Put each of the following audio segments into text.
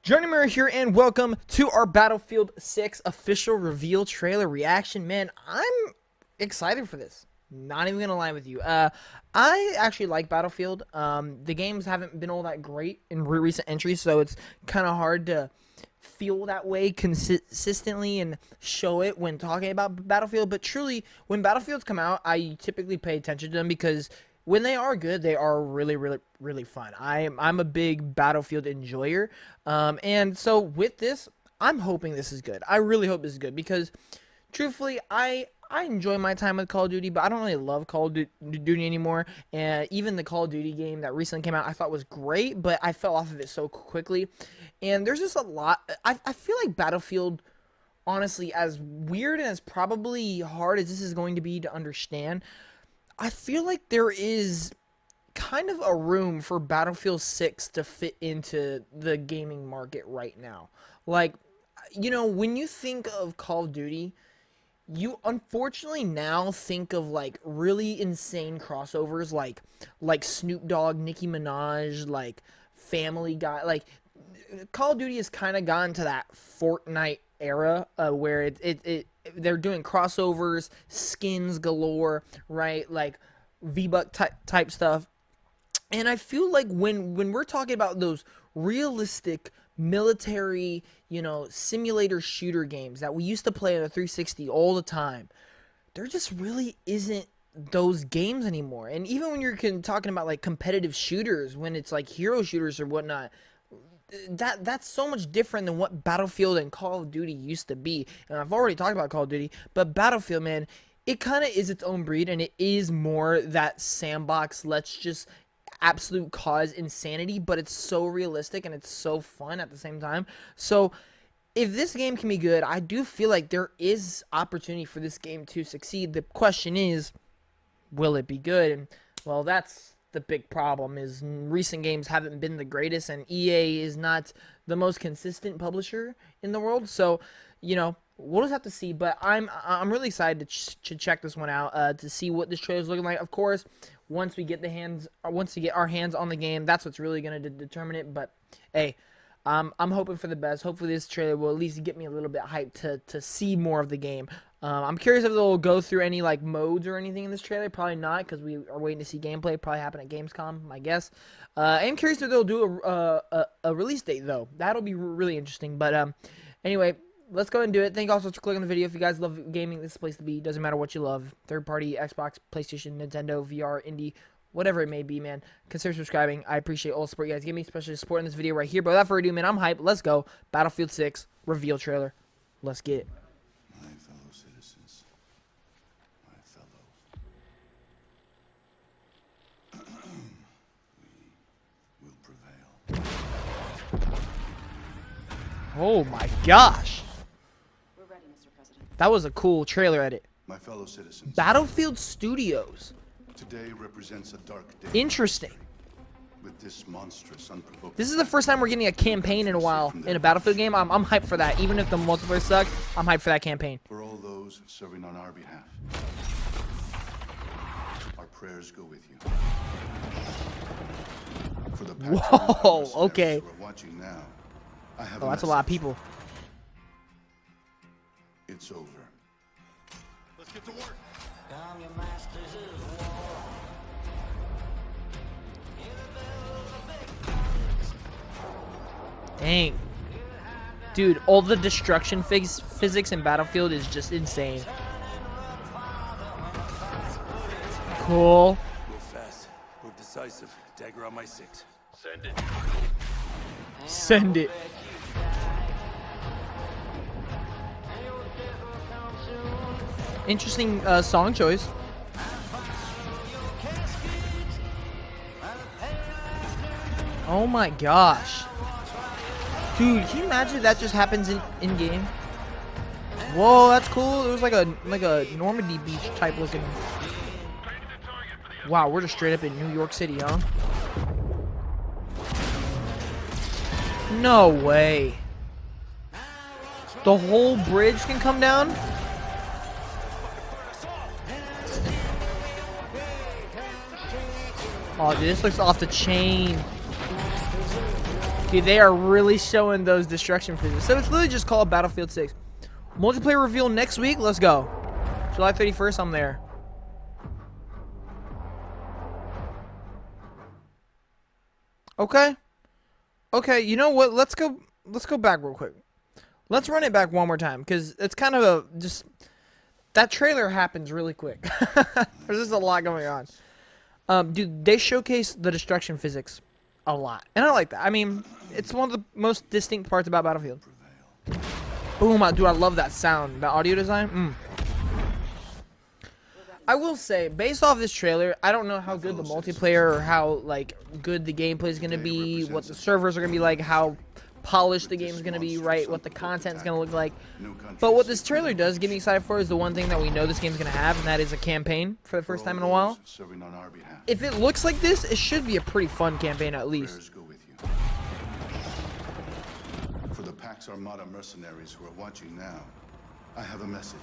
Johnny Murray here, and welcome to our Battlefield 6 official reveal trailer reaction. Man, I'm excited for this. Not even gonna lie with you. I actually like Battlefield. The games haven't been all that great in recent entries, so it's kind of hard to feel that way consistently and show it when talking about Battlefield. But truly, when Battlefields come out, I typically pay attention to them because when they are good, they are really, really, really fun. I'm a big Battlefield enjoyer, and so with this, I'm hoping this is good. I really hope this is good because, truthfully, I enjoy my time with Call of Duty, but I don't really love Call of Duty anymore. And even the Call of Duty game that recently came out, I thought was great, but I fell off of it so quickly. And there's just a lot. I feel like Battlefield, honestly, as weird and as probably hard as this is going to be to understand, I feel like there is kind of a room for Battlefield 6 to fit into the gaming market right now. Like, when you think of Call of Duty, you unfortunately now think of like really insane crossovers like Snoop Dogg, Nicki Minaj, like Family Guy. Like, Call of Duty has kind of gone to that Fortnite era where they're doing crossovers, skins galore, right? Like V-Buck type stuff. And I feel like when we're talking about those realistic military, simulator shooter games that we used to play on the 360 all the time, there just really isn't those games anymore. And even when you're talking about like competitive shooters, when it's like hero shooters or whatnot, that's so much different than what Battlefield and Call of Duty used to be. And I've already talked about Call of Duty, but Battlefield, man, it kind of is its own breed, and it is more that sandbox, let's just absolute cause insanity, but it's so realistic and it's so fun at the same time. So if this game can be good, I do feel like there is opportunity for this game to succeed. The question is, will it be good? And well, that's the big problem, is recent games haven't been the greatest, and EA is not the most consistent publisher in the world. So, we'll just have to see. But I'm really excited to check this one out, to see what this trailer is looking like. Of course, once we get our hands on the game, that's what's really going to determine it. But hey, I'm hoping for the best. Hopefully this trailer will at least get me a little bit hyped to see more of the game. I'm curious if they'll go through any like modes or anything in this trailer. Probably not, because we are waiting to see gameplay. Probably happen at Gamescom, I guess. I'm curious if they'll do a release date though. That'll be really interesting. But anyway, let's go and do it. Thank you also for clicking on the video. If you guys love gaming, this is the place to be. Doesn't matter what you love. Third party, Xbox, PlayStation, Nintendo, VR, indie, whatever it may be, man. Consider subscribing. I appreciate all the support you guys give me, especially support in this video right here. But without further ado, man, I'm hyped. Let's go. Battlefield 6 reveal trailer. Let's get it. My fellow citizens, my fellow, we will prevail. Oh my gosh. We're ready, Mr. President. That was a cool trailer edit. My fellow citizens, Battlefield Studios. today represents a dark day. Interesting. With this monstrous, unprovoked. This is the first time we're getting a campaign in a while in a Battlefield game. I'm hyped for that. Even if the multiplayer sucks, I'm hyped for that campaign. For all those serving on our behalf, our prayers go with you. For the Whoa, okay. who are watching now, I have Oh, that's a lot of people. It's over. Let's get to work. Dang. Dude, all the destruction physics in Battlefield is just insane. Cool. Move fast. Move decisive. Dagger on my 6. Send it. Send it. Interesting song choice. Oh my gosh. Dude, can you imagine if that just happens in game? Whoa, that's cool. It was like a Normandy beach type looking. Wow, we're just straight up in New York City, huh? No way. The whole bridge can come down? Oh, dude, this looks off the chain. Dude, they are really showing those destruction physics. So it's literally just called Battlefield 6. Multiplayer reveal next week. Let's go. July 31st, I'm there. Okay. Okay, you know what? Let's go back real quick. Let's run it back one more time, because it's kind of a just that trailer happens really quick. There's just a lot going on. Dude, they showcase the destruction physics a lot, and I like that. I mean, it's one of the most distinct parts about Battlefield. Boom, dude, I love that sound, that audio design. I will say, based off this trailer, I don't know how good the multiplayer or how like good the gameplay is gonna be, what the servers are gonna be like, how polished the game is gonna be, right? What the content's gonna look like. But what this trailer does get me excited for is the one thing that we know this game's gonna have, and that is a campaign for the first time in a while. If it looks like this, it should be a pretty fun campaign at least. For the Pax Armada mercenaries who are watching now, I have a message.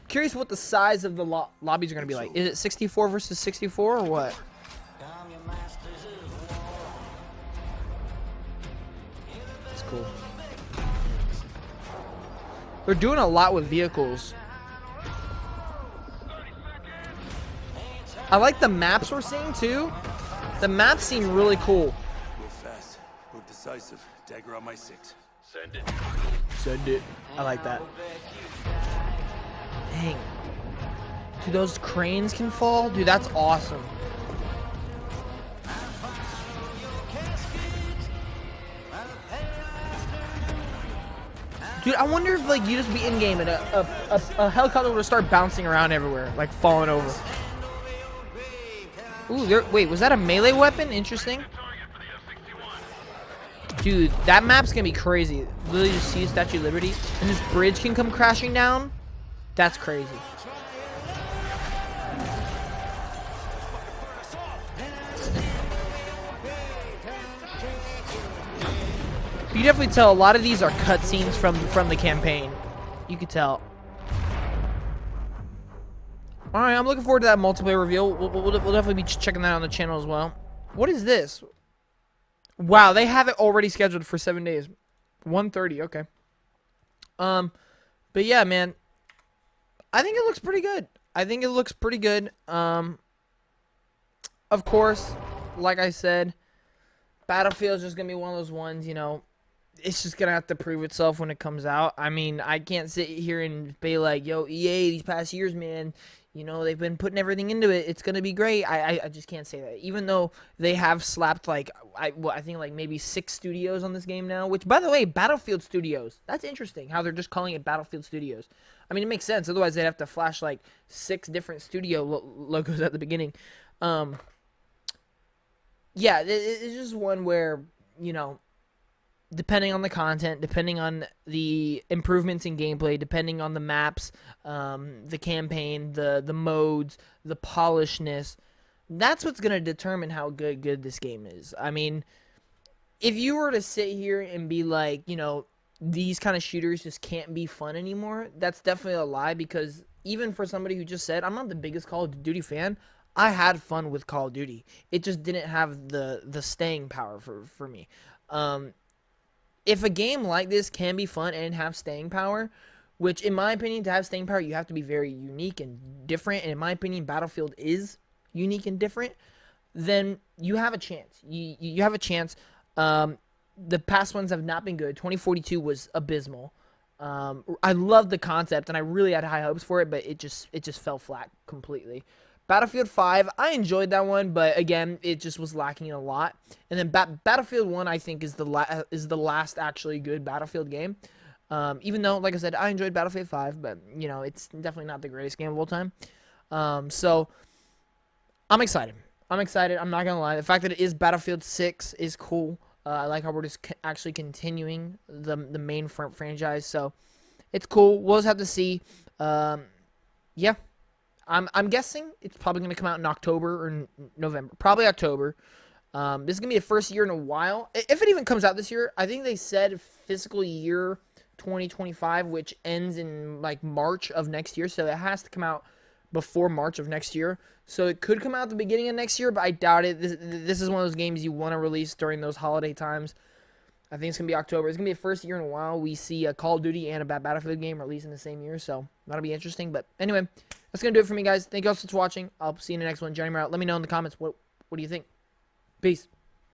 Curious what the size of the lobbies are gonna be like. Is it 64 versus 64 or what? That's cool. They're doing a lot with vehicles. I like the maps we're seeing too. The maps seem really cool. Move fast. Move decisive. Dagger on my 6. Send it. Send it. I like that. Dang. Dude, those cranes can fall? Dude, that's awesome. Dude, I wonder if like you just be in game and a helicopter will start bouncing around everywhere, like falling over. Ooh, wait, was that a melee weapon? Interesting. Dude, that map's gonna be crazy. Literally just see Statue of Liberty, and this bridge can come crashing down. That's crazy. You definitely tell a lot of these are cutscenes from the campaign. You could tell. All right, I'm looking forward to that multiplayer reveal. We'll definitely be checking that on the channel as well. What is this? Wow, they have it already scheduled for 7 days. 1:30. Okay. But yeah, man. I think it looks pretty good. Of course, like I said, Battlefield's just gonna be one of those ones, you know. It's just gonna have to prove itself when it comes out. I mean, I can't sit here and be like, yo, EA, these past years, man, you know, they've been putting everything into it. It's gonna be great. I just can't say that. Even though they have slapped like I think like maybe 6 studios on this game now. Which, by the way, Battlefield Studios. That's interesting. How they're just calling it Battlefield Studios. I mean, it makes sense. Otherwise, they'd have to flash like 6 different studio logos at the beginning. Yeah, it's just one where, you know, depending on the content, depending on the improvements in gameplay, depending on the maps, the campaign, the modes, the polishedness, that's what's going to determine how good this game is. I mean, if you were to sit here and be like, you know, these kind of shooters just can't be fun anymore, that's definitely a lie, because even for somebody who just said, I'm not the biggest Call of Duty fan, I had fun with Call of Duty. It just didn't have the staying power for me. If a game like this can be fun and have staying power, which in my opinion, to have staying power, you have to be very unique and different, and in my opinion, Battlefield is unique and different, then you have a chance. You have a chance. The past ones have not been good. 2042 was abysmal. I loved the concept, and I really had high hopes for it, but it just fell flat completely. Battlefield 5, I enjoyed that one, but again, it just was lacking a lot. And then Battlefield 1, I think, is the last actually good Battlefield game. Even though, like I said, I enjoyed Battlefield 5, but, you know, it's definitely not the greatest game of all time. So, I'm excited. I'm not going to lie. The fact that it is Battlefield 6 is cool. I like how we're just actually continuing the main franchise. So, it's cool. We'll just have to see. Yeah. I'm guessing it's probably going to come out in October or November. Probably October. This is going to be the first year in a while. If it even comes out this year, I think they said fiscal year 2025, which ends in like March of next year. So it has to come out before March of next year. So it could come out at the beginning of next year, but I doubt it. This is one of those games you want to release during those holiday times. I think it's going to be October. It's going to be the first year in a while we see a Call of Duty and a Battlefield game released in the same year. So that'll be interesting. But anyway, that's going to do it for me, guys. Thank you all so much for watching. I'll see you in the next one. Johnny Morale. Let me know in the comments what do you think. Peace.